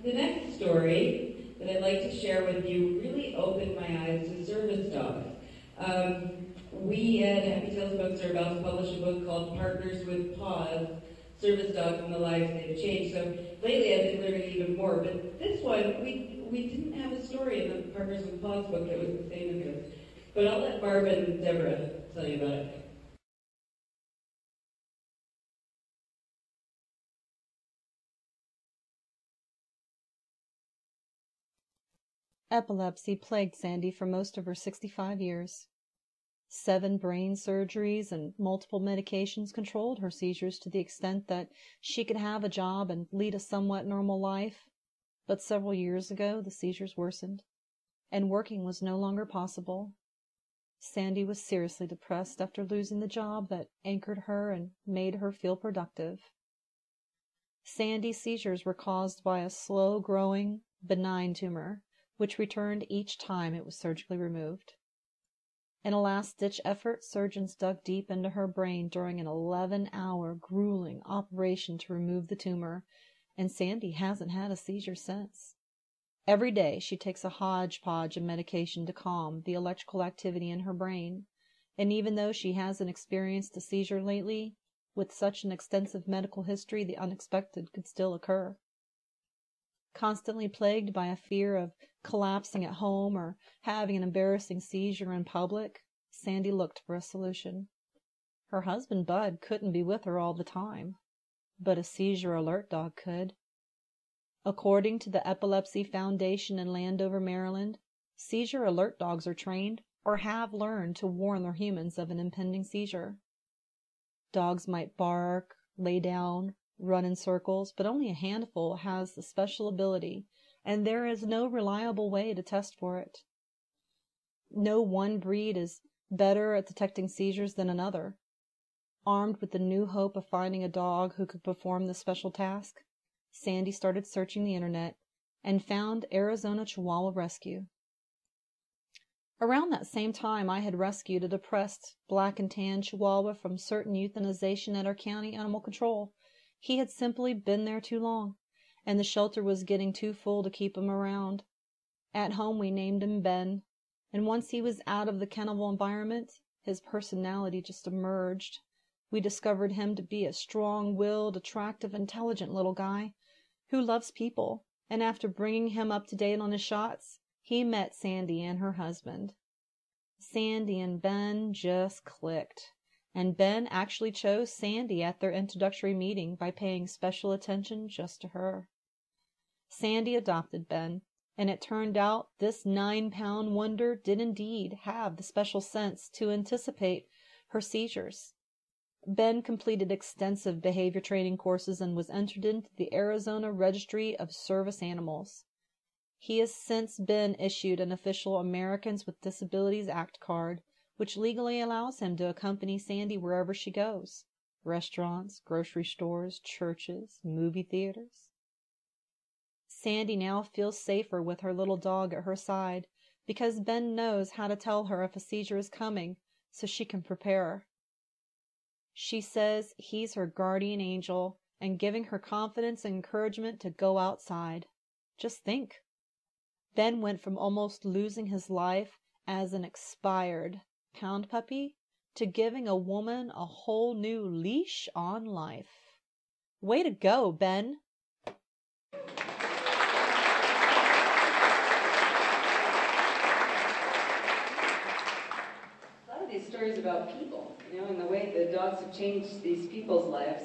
The next story that I'd like to share with you really opened my eyes to service dogs. We at Happy Tales About Service published a book called Partners with Paws, Service Dogs and the Lives They've Changed. So lately I've been learning even more, but this one, we didn't have a story in the Partners with Paws book that was the same as this. But I'll let Barb and Deborah tell you about it. Epilepsy plagued Sandy for most of her 65 years. 7 brain surgeries and multiple medications controlled her seizures to the extent that she could have a job and lead a somewhat normal life. But several years ago, the seizures worsened, and working was no longer possible. Sandy was seriously depressed after losing the job that anchored her and made her feel productive. Sandy's seizures were caused by a slow-growing, benign tumor, which returned each time it was surgically removed. In a last-ditch effort, surgeons dug deep into her brain during an 11-hour grueling operation to remove the tumor, and Sandy hasn't had a seizure since. Every day she takes a hodgepodge of medication to calm the electrical activity in her brain, and even though she hasn't experienced a seizure lately, with such an extensive medical history, the unexpected could still occur. Constantly plagued by a fear of collapsing at home or having an embarrassing seizure in public, Sandy looked for a solution. Her husband, Bud, couldn't be with her all the time, but a seizure alert dog could. According to the Epilepsy Foundation in Landover, Maryland, seizure alert dogs are trained or have learned to warn their humans of an impending seizure. Dogs might bark, lay down, run in circles, but only a handful has the special ability, and there is no reliable way to test for it. No one breed is better at detecting seizures than another. Armed with the new hope of finding a dog who could perform this special task, Sandy started searching the internet and found Arizona Chihuahua Rescue. Around that same time, I had rescued a depressed black and tan Chihuahua from certain euthanization at our county animal control. He had simply been there too long, and the shelter was getting too full to keep him around. At home, we named him Ben, and once he was out of the kennel environment, his personality just emerged. We discovered him to be a strong-willed, attractive, intelligent little guy who loves people, and after bringing him up to date on his shots, he met Sandy and her husband. Sandy and Ben just clicked, and Ben actually chose Sandy at their introductory meeting by paying special attention just to her. Sandy adopted Ben, and it turned out this 9-pound wonder did indeed have the special sense to anticipate her seizures. Ben completed extensive behavior training courses and was entered into the Arizona Registry of Service Animals. He has since been issued an official Americans with Disabilities Act card, which legally allows him to accompany Sandy wherever she goes: restaurants, grocery stores, churches, movie theaters. Sandy now feels safer with her little dog at her side because Ben knows how to tell her if a seizure is coming so she can prepare. She says he's her guardian angel and giving her confidence and encouragement to go outside. Just think. Ben went from almost losing his life as an expired pound puppy to giving a woman a whole new leash on life. Way to go, Ben! These stories about people, and the way the dogs have changed these people's lives.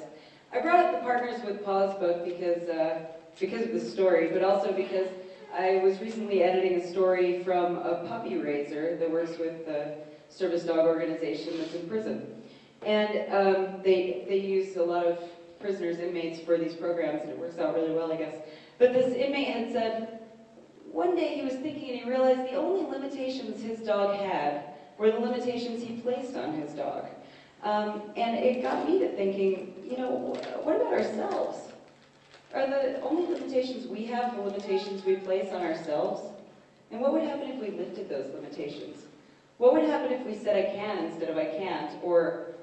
I brought up the Partners with Paws book because of the story, but also because I was recently editing a story from a puppy raiser that works with the service dog organization that's in prison. And they use a lot of prisoners, inmates for these programs, and it works out really well, I guess. But this inmate had said, one day he was thinking and he realized the only limitations his dog had were the limitations he placed on his dog. And it got me to thinking, what about ourselves? Are the only limitations we have the limitations we place on ourselves? And what would happen if we lifted those limitations? What would happen if we said I can instead of I can't? Or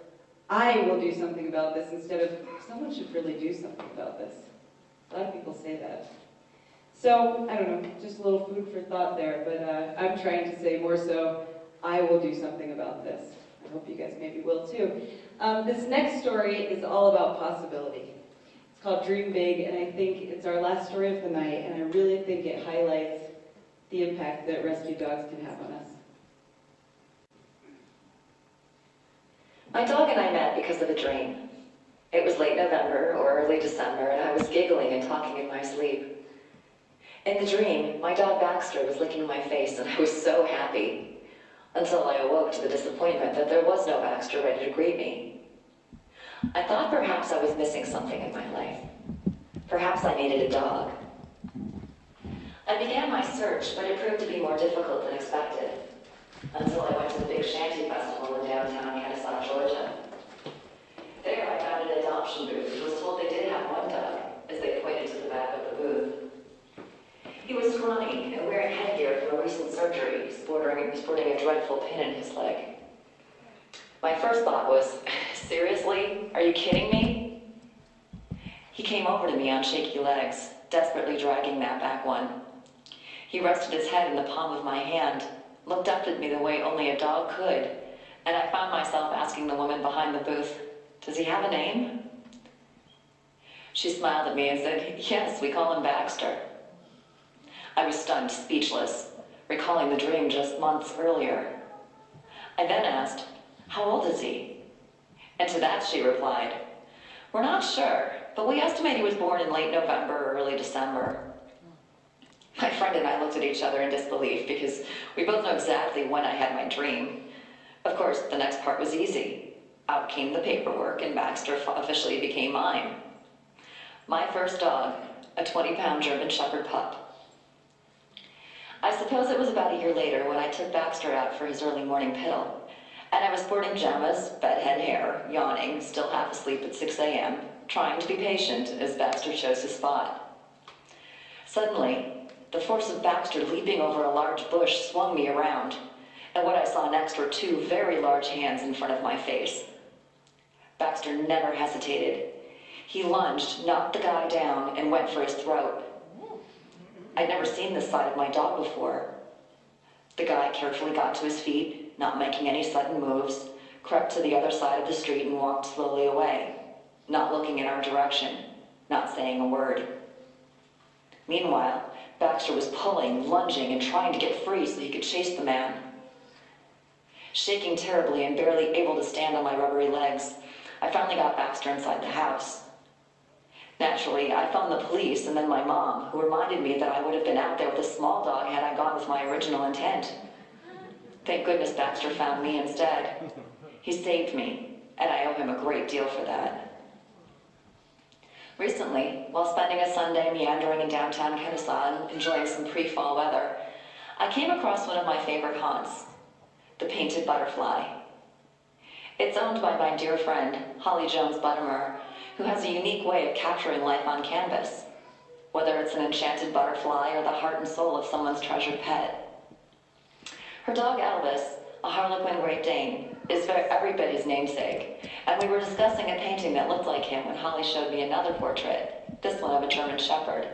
I will do something about this instead of someone should really do something about this? A lot of people say that. So, I don't know, just a little food for thought there, but I'm trying to say more so, I will do something about this. I hope you guys maybe will too. This next story is all about possibility. It's called Dream Big, and I think it's our last story of the night, and I really think it highlights the impact that rescue dogs can have on us. My dog and I met because of a dream. It was late November or early December, and I was giggling and talking in my sleep. In the dream, my dog Baxter was licking my face, and I was so happy, until I awoke to the disappointment that there was no Baxter ready to greet me. I thought perhaps I was missing something in my life. Perhaps I needed a dog. I began my search, but it proved to be more difficult than expected, until I went to the Big Shanty Festival in downtown Kennesaw, Georgia. There I found an adoption booth and was told they did have one dog, as they pointed to the back of the booth. He was scrawny and wearing headgear from a recent surgery, sporting a dreadful pin in his leg. My first thought was, seriously? Are you kidding me? He came over to me on shaky legs, desperately dragging that back one. He rested his head in the palm of my hand, looked up at me the way only a dog could, and I found myself asking the woman behind the booth, "Does he have a name?" She smiled at me and said, "Yes, we call him Baxter." I was stunned, speechless, recalling the dream just months earlier. I then asked, "How old is he?" And to that she replied, "We're not sure, but we estimate he was born in late November or early December." My friend and I looked at each other in disbelief because we both know exactly when I had my dream. Of course, the next part was easy. Out came the paperwork and Baxter officially became mine. My first dog, a 20-pound German Shepherd pup. I suppose it was about a year later when I took Baxter out for his early morning pill, and I was sporting pajamas, bedhead hair, yawning, still half asleep at 6 a.m., trying to be patient as Baxter chose his spot. Suddenly, the force of Baxter leaping over a large bush swung me around, and what I saw next were two very large hands in front of my face. Baxter never hesitated. He lunged, knocked the guy down, and went for his throat. I'd never seen this side of my dog before. The guy carefully got to his feet, not making any sudden moves, crept to the other side of the street and walked slowly away, not looking in our direction, not saying a word. Meanwhile, Baxter was pulling, lunging, and trying to get free so he could chase the man. Shaking terribly and barely able to stand on my rubbery legs, I finally got Baxter inside the house. Naturally, I phoned the police and then my mom, who reminded me that I would have been out there with a small dog had I gone with my original intent. Thank goodness Baxter found me instead. He saved me, and I owe him a great deal for that. Recently, while spending a Sunday meandering in downtown Kennesaw and enjoying some pre-fall weather, I came across one of my favorite haunts, the painted butterfly. It's owned by my dear friend, Holly Jones Buttimer, who has a unique way of capturing life on canvas, whether it's an enchanted butterfly or the heart and soul of someone's treasured pet. Her dog Elvis, a Harlequin Great Dane, is everybody's namesake, and we were discussing a painting that looked like him when Holly showed me another portrait, this one of a German Shepherd.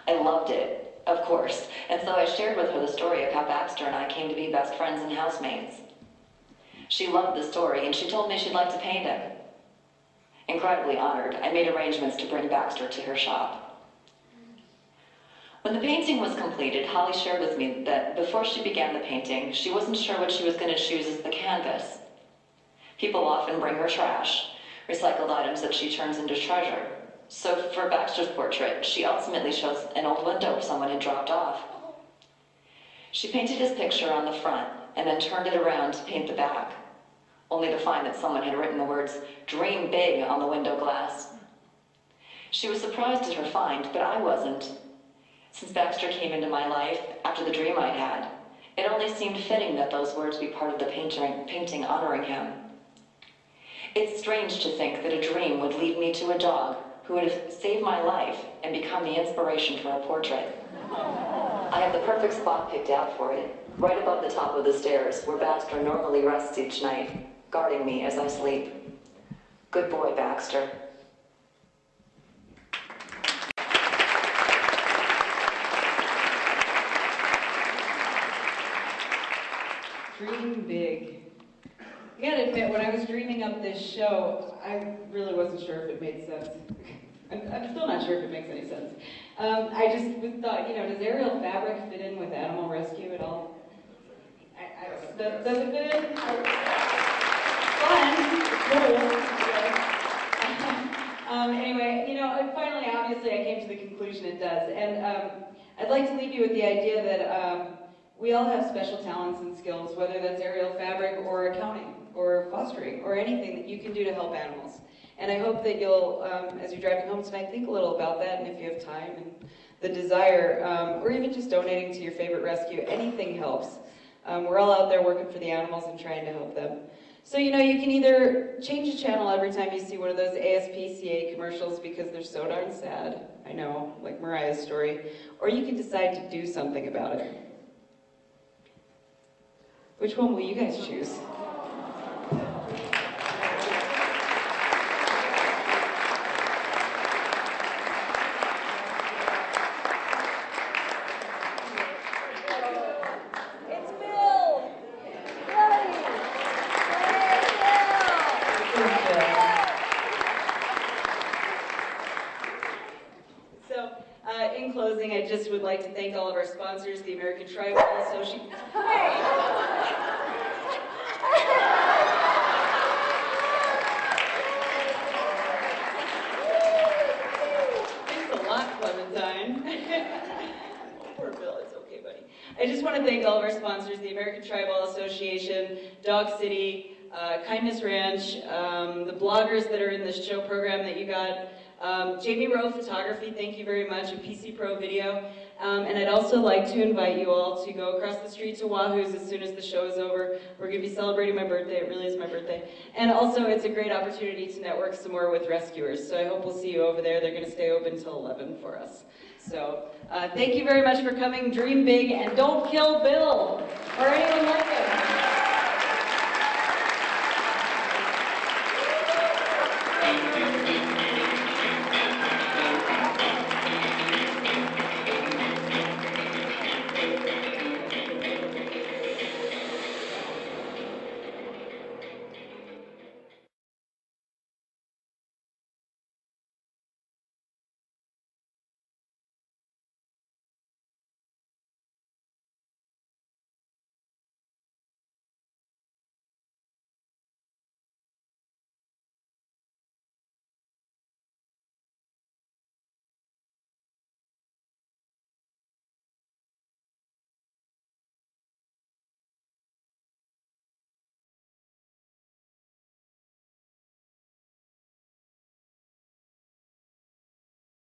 I loved it, of course, and so I shared with her the story of how Baxter and I came to be best friends and housemates. She loved the story, and she told me she'd like to paint him. Incredibly honored, I made arrangements to bring Baxter to her shop. When the painting was completed, Holly shared with me that before she began the painting, she wasn't sure what she was going to choose as the canvas. People often bring her trash, recycled items that she turns into treasure. So for Baxter's portrait, she ultimately chose an old window someone had dropped off. She painted his picture on the front and then turned it around to paint the back, only to find that someone had written the words, "Dream Big" on the window glass. She was surprised at her find, but I wasn't. Since Baxter came into my life after the dream I'd had, it only seemed fitting that those words be part of the painting honoring him. It's strange to think that a dream would lead me to a dog who would have saved my life and become the inspiration for a portrait. I have the perfect spot picked out for it, right above the top of the stairs, where Baxter normally rests each night, guarding me as I sleep. Good boy, Baxter. Dream big. I gotta admit, when I was dreaming up this show, I really wasn't sure if it made sense. I'm still not sure if it makes any sense. I just thought, does aerial fabric fit in with animal rescue at all? Does it fit in? Fun, cool. Anyway, finally, obviously, I came to the conclusion it does. And I'd like to leave you with the idea that we all have special talents and skills, whether that's aerial fabric or accounting or fostering or anything that you can do to help animals. And I hope that you'll, as you're driving home tonight, think a little about that, and if you have time and the desire, or even just donating to your favorite rescue, anything helps. We're all out there working for the animals and trying to help them. So, you can either change the channel every time you see one of those ASPCA commercials because they're so darn sad, I know, like Mariah's story, or you can decide to do something about it. Which one will you guys choose? In closing, I just would like to thank all of our sponsors, the American Tribal Association. Thanks a lot, Clementine. Poor Bill, it's okay, buddy. I just want to thank all of our sponsors, the American Tribal Association, Dog City, Kindness Ranch, the bloggers that are in this show program that you got, Jamie Rowe Photography, thank you very much, and PC Pro Video. And I'd also like to invite you all to go across the street to Wahoo's as soon as the show is over. We're going to be celebrating my birthday. It really is my birthday. And also, it's a great opportunity to network some more with rescuers. So I hope we'll see you over there. They're going to stay open until 11 for us. So thank you very much for coming. Dream big, and don't kill Bill or anyone like him.